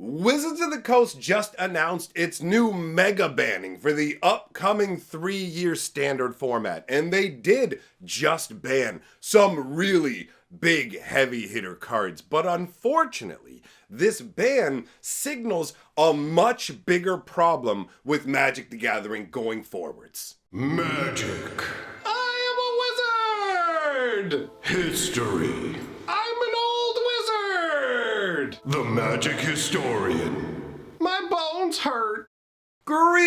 Wizards of the Coast just announced its new mega banning for the upcoming 3-year standard format, and they did just ban some really big heavy hitter cards, but unfortunately, this ban signals a much bigger problem with Magic the Gathering going forwards. Magic. I am a wizard! History. I'm an old wizard! The Magic Historian. My bones hurt. Greetings,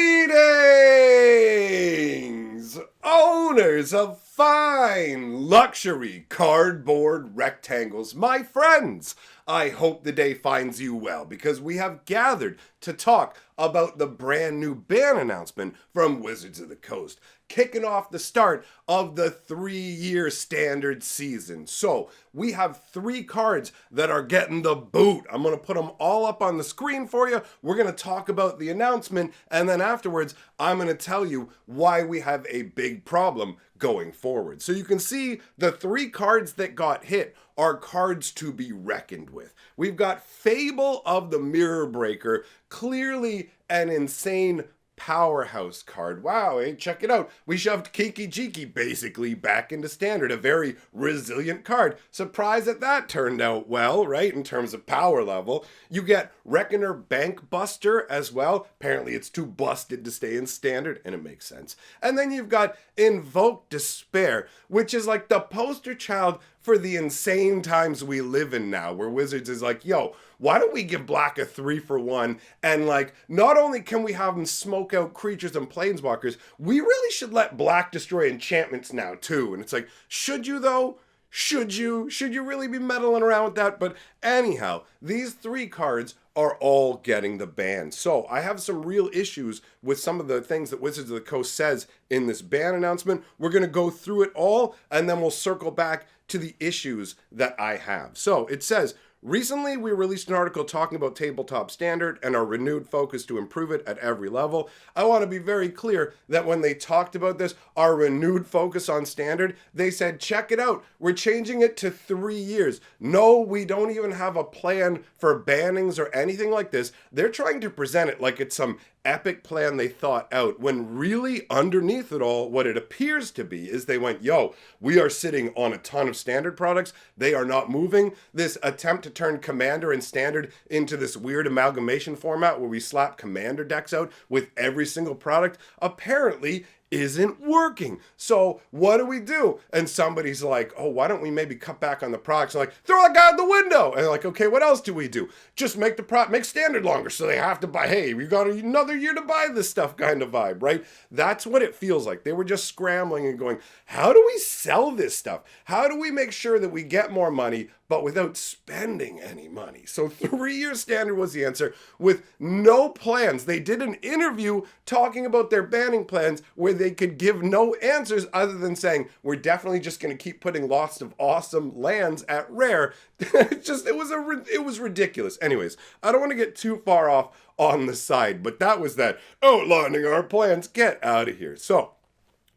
owners of fine luxury cardboard rectangles, my friends. I hope the day finds you well because we have gathered to talk about the brand new ban announcement from Wizards of the Coast, kicking off the start of the 3-year standard season. So we have 3 cards that are getting the boot. I'm going to put them all up on the screen for you. We're going to talk about the announcement, and then afterwards, I'm going to tell you why we have a big problem going forward. So you can see the 3 cards that got hit are cards to be reckoned with. We've got Fable of the Mirror Breaker, clearly an insane powerhouse card. Wow, hey, check it out. We shoved Kiki Jiki basically back into standard, a very resilient card. Surprised that turned out well, right, in terms of power level. You get Reckoner Bank Buster as well. Apparently it's too busted to stay in standard, and it makes sense. And then you've got Invoke Despair, which is like the poster child for the insane times we live in now, where Wizards is like, yo, why don't we give Black a 3-for-1, and like, not only can we have them smoke out creatures and planeswalkers, we really should let Black destroy enchantments now too. And it's like, should you though? Should you really be meddling around with that? But anyhow, these 3 cards are all getting the ban. So I have some real issues with some of the things that Wizards of the Coast says in this ban announcement. We're going to go through it all, and then we'll circle back to the issues that I have. So it says, recently, we released an article talking about tabletop standard and our renewed focus to improve it at every level. I want to be very clear that when they talked about this, our renewed focus on standard, they said, check it out. We're changing it to 3 years. No, we don't even have a plan for bannings or anything like this. They're trying to present it like it's some epic plan they thought out, when really underneath it all, what it appears to be is they went, yo, we are sitting on a ton of standard products. They are not moving. This attempt to turn Commander and Standard into this weird amalgamation format where we slap Commander decks out with every single product apparently isn't working. So what do? And somebody's like, oh, why don't we maybe cut back on the products? And like, throw that guy out the window. And like, okay, what else do we do? Just make make standard longer so they have to buy, hey, we got another year to buy this stuff kind of vibe, right? That's what it feels like. They were just scrambling and going, how do we sell this stuff? How do we make sure that we get more money but without spending any money? So 3-year standard was the answer, with no plans. They did an interview talking about their banning plans where they could give no answers other than saying, we're definitely just going to keep putting lots of awesome lands at rare. It was ridiculous. Anyways, I don't want to get too far off on the side, but that was that outlining our plans. Get out of here. So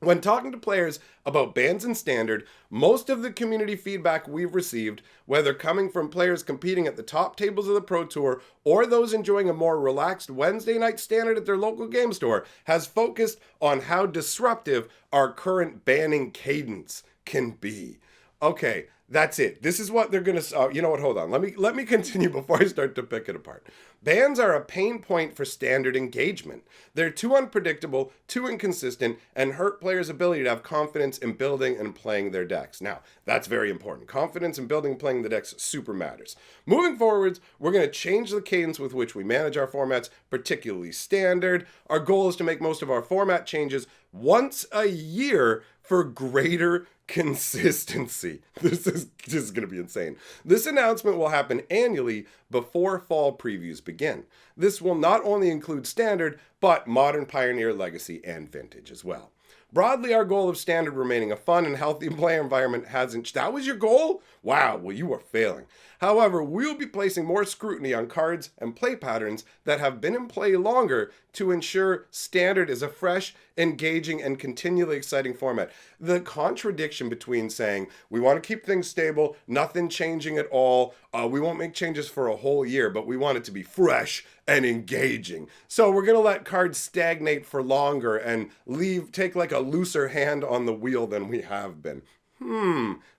when talking to players about bans in standard, most of the community feedback we've received, whether coming from players competing at the top tables of the Pro Tour or those enjoying a more relaxed Wednesday night standard at their local game store, has focused on how disruptive our current banning cadence can be. Okay, that's it. This is what they're going to... you know what? Hold on. Let me continue before I start to pick it apart. Bans are a pain point for standard engagement. They're too unpredictable, too inconsistent, and hurt players' ability to have confidence in building and playing their decks. Now, that's very important. Confidence in building and playing the decks super matters. Moving forwards, we're going to change the cadence with which we manage our formats, particularly standard. Our goal is to make most of our format changes once a year for greater consistency. This is going to be insane. This announcement will happen annually before fall previews begin. This will not only include standard, but Modern, Pioneer, Legacy, and Vintage as well. Broadly, our goal of Standard remaining a fun and healthy player environment hasn't... That was your goal? Wow, well, you are failing. However, we'll be placing more scrutiny on cards and play patterns that have been in play longer to ensure Standard is a fresh, engaging, and continually exciting format. The contradiction between saying, we want to keep things stable, nothing changing at all, we won't make changes for a whole year, but we want it to be fresh and engaging. So we're going to let cards stagnate for longer and take like a looser hand on the wheel than we have been.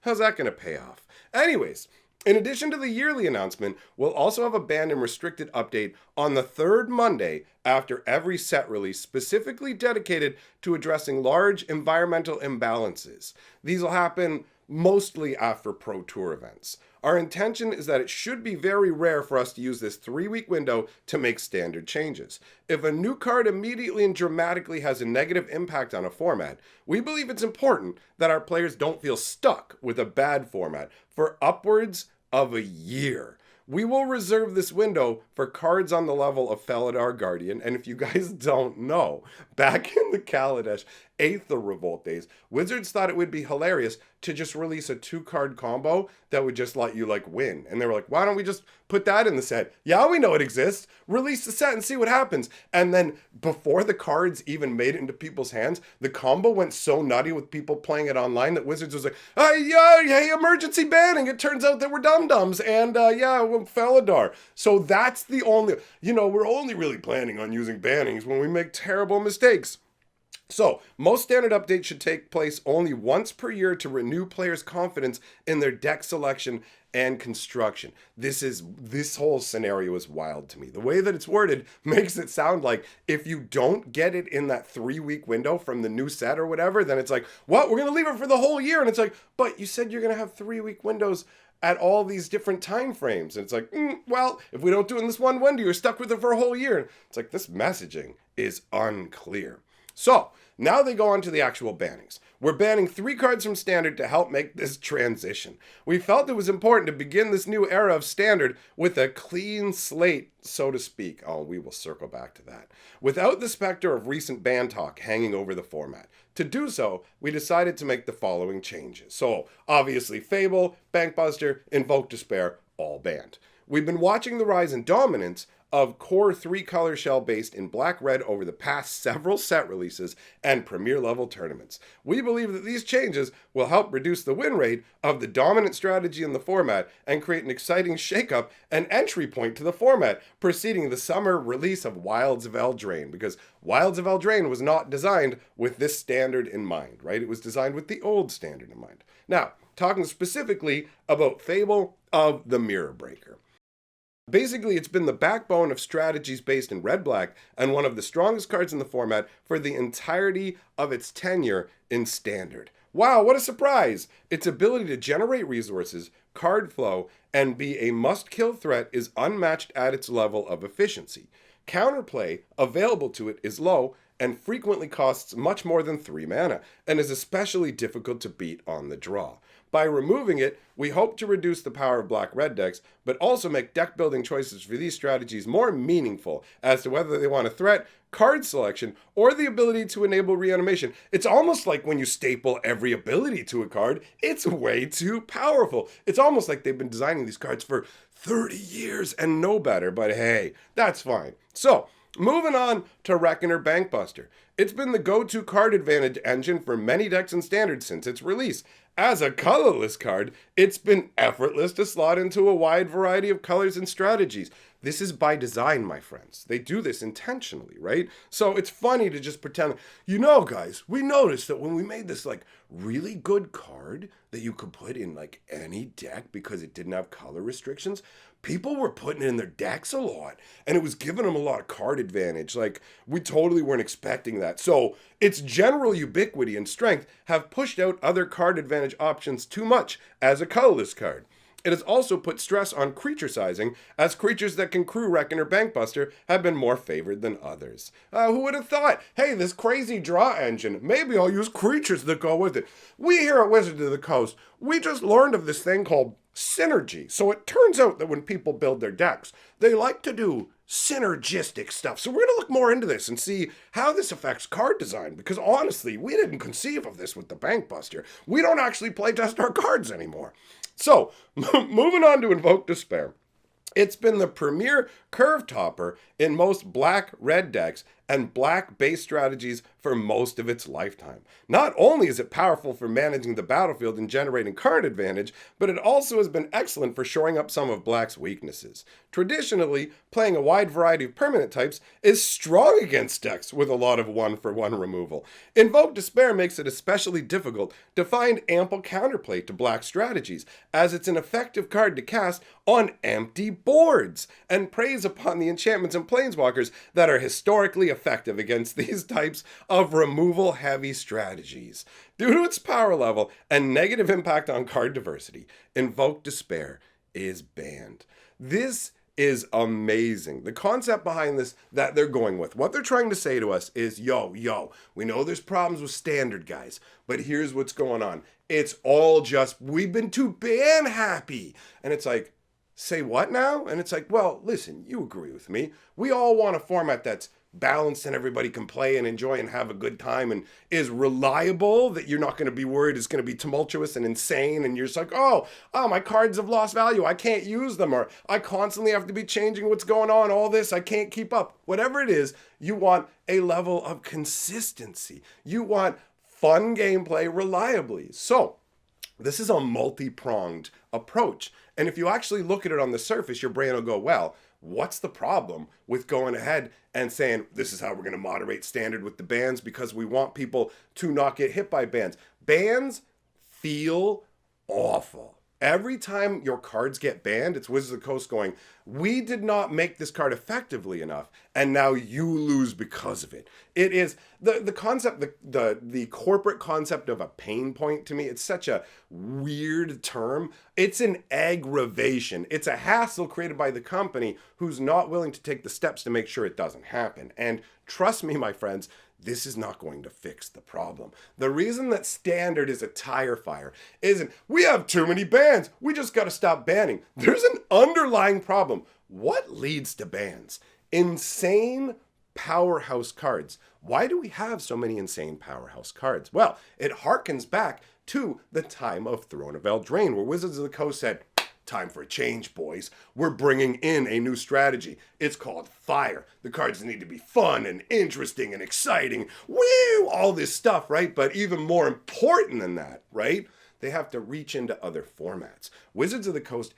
How's that going to pay off? Anyways, in addition to the yearly announcement, we'll also have a banned and restricted update on the third Monday after every set release, specifically dedicated to addressing large environmental imbalances. These will happen mostly after Pro Tour events. Our intention is that it should be very rare for us to use this 3-week window to make Standard changes. If a new card immediately and dramatically has a negative impact on a format, we believe it's important that our players don't feel stuck with a bad format for upwards of a year. We will reserve this window for cards on the level of Felidar Guardian, and if you guys don't know, back in the Kaladesh Aether Revolt days, Wizards thought it would be hilarious to just release a 2-card combo that would just let you, like, win. And they were like, why don't we just put that in the set? Yeah, we know it exists. Release the set and see what happens. And then before the cards even made it into people's hands, the combo went so nutty with people playing it online that Wizards was like, hey, emergency banning. It turns out that we're dum-dums. And Felidar. So that's the only, we're only really planning on using bannings when we make terrible mistakes. So, most Standard updates should take place only once per year to renew players' confidence in their deck selection and construction. This whole scenario is wild to me. The way that it's worded makes it sound like if you don't get it in that 3-week window from the new set or whatever, then it's like, what? We're going to leave it for the whole year. And it's like, but you said you're going to have 3-week windows at all these different time frames. And it's like, well, if we don't do it in this one window, you're stuck with it for a whole year. It's like, this messaging is unclear. So, now they go on to the actual bannings. We're banning 3 cards from Standard to help make this transition. We felt it was important to begin this new era of Standard with a clean slate, so to speak. Oh, we will circle back to that. Without the specter of recent ban talk hanging over the format. To do so, we decided to make the following changes. So, obviously, Fable, Bankbuster, Invoke Despair, all banned. We've been watching the rise in dominance of core 3-color shell based in black-red over the past several set releases and premier level tournaments. We believe that these changes will help reduce the win rate of the dominant strategy in the format and create an exciting shakeup and entry point to the format preceding the summer release of Wilds of Eldraine, because Wilds of Eldraine was not designed with this Standard in mind, right? It was designed with the old Standard in mind. Now, talking specifically about Fable of the Mirror Breaker. Basically, it's been the backbone of strategies based in red-black and one of the strongest cards in the format for the entirety of its tenure in Standard. Wow, what a surprise! Its ability to generate resources, card flow, and be a must-kill threat is unmatched at its level of efficiency. Counterplay available to it is low and frequently costs much more than 3 mana, and is especially difficult to beat on the draw. By removing it, we hope to reduce the power of black-red decks, but also make deck-building choices for these strategies more meaningful as to whether they want a threat, card selection, or the ability to enable reanimation. It's almost like when you staple every ability to a card, it's way too powerful. It's almost like they've been designing these cards for 30 years and know better, but hey, that's fine. So, moving on to Reckoner Bankbuster. It's been the go-to card advantage engine for many decks in Standard since its release. As a colorless card, it's been effortless to slot into a wide variety of colors and strategies. This is by design, my friends. They do this intentionally, right? So it's funny to just pretend, guys, we noticed that when we made this really good card that you could put in any deck because it didn't have color restrictions, people were putting it in their decks a lot, and it was giving them a lot of card advantage. We totally weren't expecting that. So its general ubiquity and strength have pushed out other card advantage options too much as a colorless card. It has also put stress on creature sizing, as creatures that can crew Reckoner Bankbuster have been more favored than others. Who would have thought? Hey, this crazy draw engine, maybe I'll use creatures that go with it. We here at Wizards of the Coast, we just learned of this thing called synergy. So it turns out that when people build their decks, they like to do synergistic stuff. So we're going to look more into this and see how this affects card design, because honestly, we didn't conceive of this with the Bank Buster. We don't actually play test our cards anymore. So, moving on to Invoke Despair. It's been the premier curve topper in most black-red decks and black base strategies for most of its lifetime. Not only is it powerful for managing the battlefield and generating card advantage, but it also has been excellent for shoring up some of black's weaknesses. Traditionally, playing a wide variety of permanent types is strong against decks with a lot of 1-for-1 removal. Invoke Despair makes it especially difficult to find ample counterplay to black strategies, as it's an effective card to cast on empty boards, and preys upon the enchantments and planeswalkers that are historically effective against these types of removal-heavy strategies. Due to its power level and negative impact on card diversity, Invoke Despair is banned. This is amazing. The concept behind this that they're going with, what they're trying to say to us is, yo, we know there's problems with standard, guys, but here's what's going on. It's all just, we've been too ban happy. And it's like, say what now? And it's like, well, listen, you agree with me. We all want a format that's balanced and everybody can play and enjoy and have a good time and is reliable, that you're not going to be worried is going to be tumultuous and insane and you're just like, oh, my cards have lost value, I can't use them, or I constantly have to be changing what's going on, all this, I can't keep up. Whatever it is, you want a level of consistency. You want fun gameplay reliably. So this is a multi-pronged approach. And if you actually look at it on the surface, your brain will go, well, what's the problem with going ahead and saying, this is how we're going to moderate standard with the bans because we want people to not get hit by bans. Bans feel awful. Every time your cards get banned, it's Wizards of the Coast going, we did not make this card effectively enough, and now you lose because of it. It is the concept, the corporate concept of a pain point to me, it's such a weird term. It's an aggravation. It's a hassle created by the company who's not willing to take the steps to make sure it doesn't happen. And trust me, my friends, this is not going to fix the problem. The reason that standard is a tire fire isn't, we have too many bans, we just got to stop banning. There's an underlying problem. What leads to bans? Insane powerhouse cards. Why do we have so many insane powerhouse cards? Well, it harkens back to the time of Throne of Eldraine, where Wizards of the Coast said, time for a change, boys. We're bringing in a new strategy. It's called Fire. The cards need to be fun and interesting and exciting. Woo! All this stuff, right? But even more important than that, right? They have to reach into other formats. Wizards of the Coast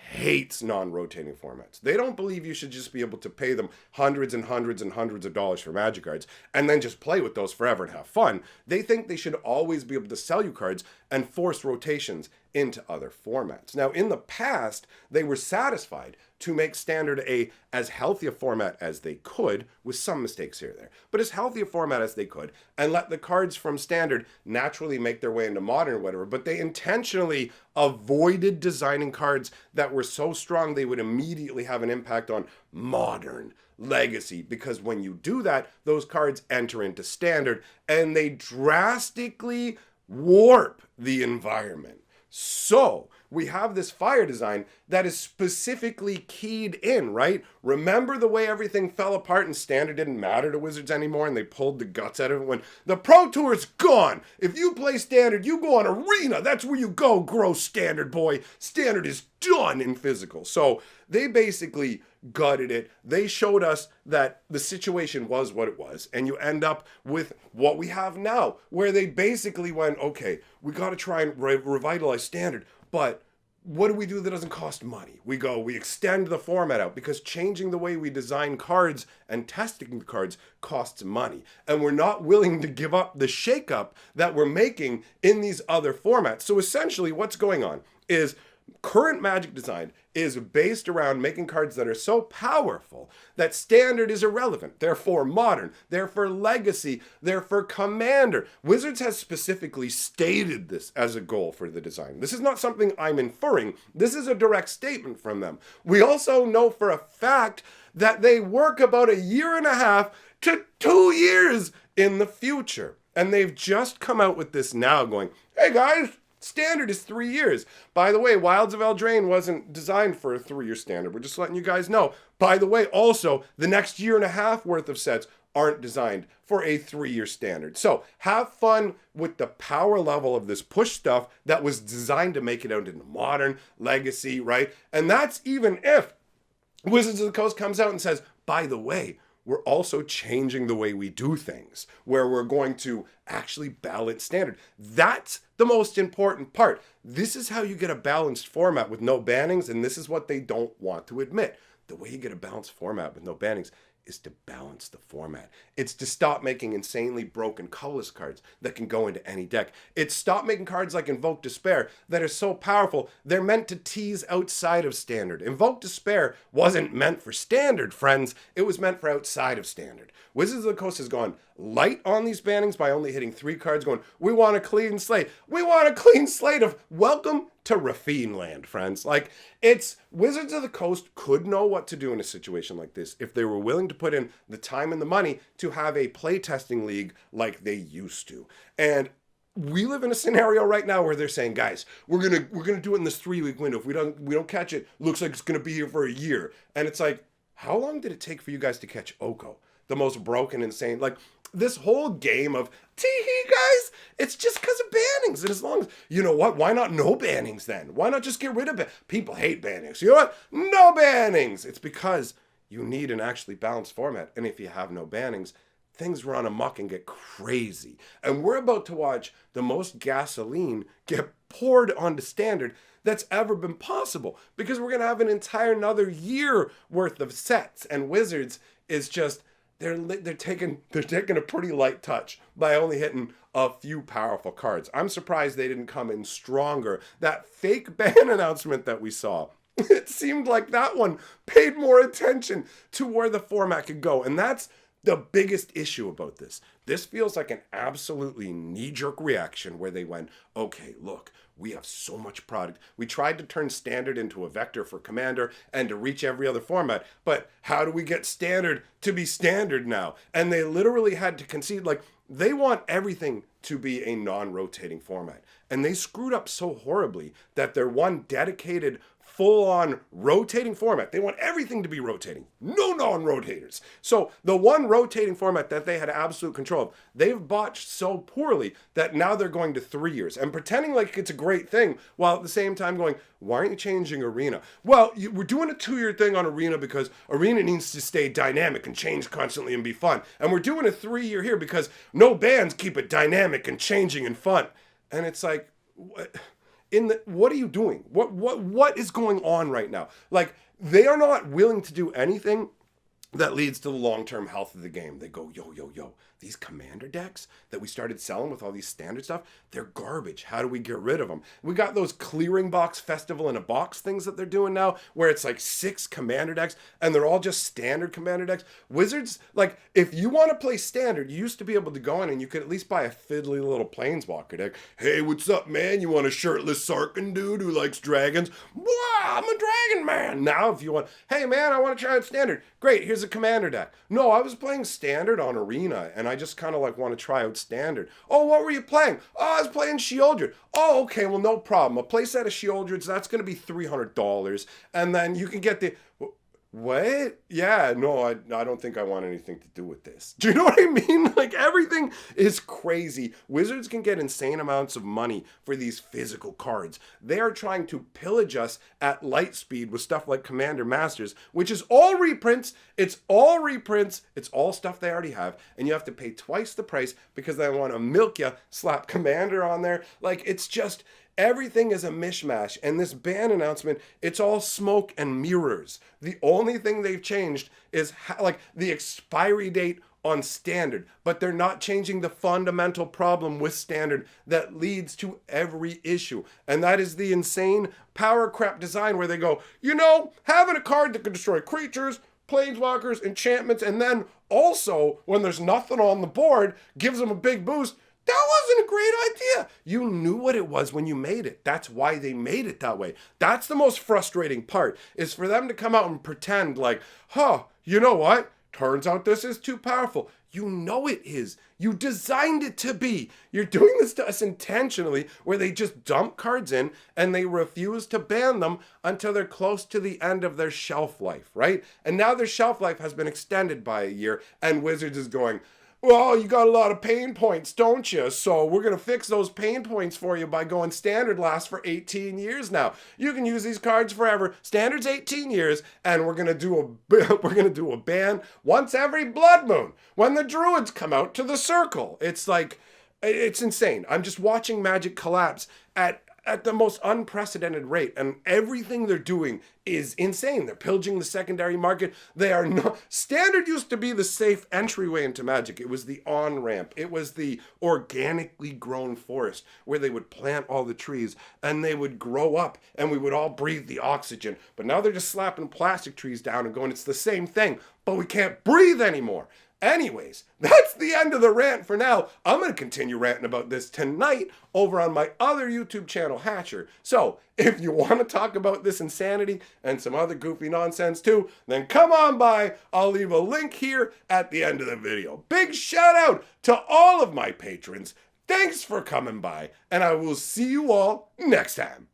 hates non-rotating formats. They don't believe you should just be able to pay them hundreds and hundreds and hundreds of dollars for Magic cards and then just play with those forever and have fun. They think they should always be able to sell you cards and force rotations into other formats. Now, in the past, they were satisfied to make Standard as healthy a format as they could, with some mistakes here and there, but as healthy a format as they could, and let the cards from Standard naturally make their way into Modern or whatever, but they intentionally avoided designing cards that were so strong they would immediately have an impact on Modern, Legacy, because when you do that, those cards enter into Standard, and they drastically warp the environment. So we have this fire design that is specifically keyed in, right? Remember the way everything fell apart and Standard didn't matter to Wizards anymore and they pulled the guts out of it when the Pro Tour's gone. If you play Standard, you go on Arena. That's where you go, grow Standard, boy. Standard is done in physical. So they basically gutted it. They showed us that the situation was what it was. And you end up with what we have now, where they basically went, okay, we got to try and revitalize Standard, but what do we do that doesn't cost money? We extend the format out, because changing the way we design cards and testing the cards costs money. And we're not willing to give up the shakeup that we're making in these other formats. So essentially what's going on is current Magic design is based around making cards that are so powerful that Standard is irrelevant. Therefore, Modern. Therefore, Legacy. Therefore, Commander. Wizards has specifically stated this as a goal for the design. This is not something I'm inferring. This is a direct statement from them. We also know for a fact that they work about 1.5 to 2 years in the future. And they've just come out with this now going, hey guys, Standard is 3 years. By the way, Wilds of Eldraine wasn't designed for a 3-year standard. We're just letting you guys know. By the way, also, the next year and a half worth of sets aren't designed for a 3-year standard. So have fun with the power level of this push stuff that was designed to make it out into modern, legacy, right? And that's even if Wizards of the Coast comes out and says, by the way, we're also changing the way we do things, where we're going to actually balance standard. That's the most important part. This is how you get a balanced format with no bannings, and this is what they don't want to admit. The way you get a balanced format with no bannings is to balance the format. It's to stop making insanely broken colorless cards that can go into any deck. It's stop making cards like Invoke Despair that are so powerful they're meant to tease outside of standard. Invoke Despair wasn't meant for standard, friends. It was meant for outside of standard. Wizards of the Coast has gone light on these bannings by only hitting 3 cards, going, we want a clean slate. We want a clean slate of welcome to Rafine land, friends. Like, it's Wizards of the Coast could know what to do in a situation like this if they were willing to put in the time and the money to have a playtesting league like they used to. And we live in a scenario right now where they're saying, guys, we're gonna do it in this 3-week window. If we don't catch it, looks like it's gonna be here for a year. And it's like, how long did it take for you guys to catch Oko? The most broken, insane, like this whole game of tee-hee, guys, it's just because of bannings. And as long as, you know what, why not no bannings then? Why not just get rid of it? People hate bannings. You know what? No bannings. It's because you need an actually balanced format. And if you have no bannings, things run amok and get crazy. And we're about to watch the most gasoline get poured onto standard that's ever been possible, because we're going to have an entire another year worth of sets. And Wizards is just, they're taking a pretty light touch by only hitting a few powerful cards. I'm surprised they didn't come in stronger. That fake ban announcement that we saw, it seemed like that one paid more attention to where the format could go. And that's the biggest issue about this. This feels like an absolutely knee-jerk reaction where they went, okay, look, we have so much product. We tried to turn standard into a vector for Commander and to reach every other format, but how do we get standard to be standard now? And they literally had to concede, like, they want everything to be a non-rotating format. And they screwed up so horribly that their one dedicated full-on rotating format, they want everything to be rotating. No non-rotators. So the one rotating format that they had absolute control of, they've botched so poorly that now they're going to 3 years and pretending like it's a great thing, while at the same time going, why aren't you changing Arena? Well, we're doing a 2-year thing on Arena because Arena needs to stay dynamic and change constantly and be fun. And we're doing a 3-year here because no bans keep it dynamic and changing and fun. And it's like, what are you doing? What is going on right now? Like, they are not willing to do anything that leads to the long-term health of the game. They go, yo, these Commander decks that we started selling with all these standard stuff, they're garbage. How do we get rid of them? We got those clearing box festival in a box things that they're doing now, where it's like 6 Commander decks, and they're all just standard Commander decks. Wizards, like, if you want to play standard, you used to be able to go in and you could at least buy a fiddly little Planeswalker deck. Hey, what's up, man? You want a shirtless Sarkin dude who likes dragons? Wow, I'm a dragon man. Now, if you want, hey, man, I want to try out standard. Great, here's a Commander deck. No, I was playing standard on Arena, and I just kind of like want to try out standard. Oh, what were you playing? Oh, I was playing Sheoldred. Oh, okay, well, no problem. A playset of Sheoldreds, that's going to be $300. And then you can get the... What? Yeah, no, I don't think I want anything to do with this. Do you know what I mean? Like, everything is crazy. Wizards can get insane amounts of money for these physical cards. They are trying to pillage us at light speed with stuff like Commander Masters, which is all reprints. It's all reprints. It's all stuff they already have. And you have to pay twice the price because they want to milk you, slap Commander on there. Like, it's just... Everything is a mishmash, and this ban announcement, it's all smoke and mirrors. The only thing they've changed is like the expiry date on standard, but they're not changing the fundamental problem with standard that leads to every issue. And that is the insane power crap design where they go, you know, having a card that can destroy creatures, planeswalkers, enchantments, and then also, when there's nothing on the board, gives them a big boost. That wasn't a great idea. You knew what it was when you made it. That's why they made it that way. That's the most frustrating part, is for them to come out and pretend like, you know what? Turns out this is too powerful. You know it is. You designed it to be. You're doing this to us intentionally, where they just dump cards in and they refuse to ban them until they're close to the end of their shelf life, right? And now their shelf life has been extended by a year, and Wizards is going, well, you got a lot of pain points, don't you? So we're going to fix those pain points for you by going standard lasts for 18 years now. You can use these cards forever. Standard's 18 years, and we're going to do a ban once every blood moon when the druids come out to the circle. It's like, it's insane. I'm just watching Magic collapse at the most unprecedented rate, and everything they're doing is insane. They're pillaging the secondary market. They are not. Standard used to be the safe entryway into Magic. It was the on-ramp. It was the organically grown forest where they would plant all the trees and they would grow up and we would all breathe the oxygen. But now they're just slapping plastic trees down and going, it's the same thing, but we can't breathe anymore. Anyways, that's the end of the rant for now. I'm going to continue ranting about this tonight over on my other YouTube channel, Hatcher. So, if you want to talk about this insanity and some other goofy nonsense too, then come on by. I'll leave a link here at the end of the video. Big shout out to all of my patrons. Thanks for coming by, and I will see you all next time.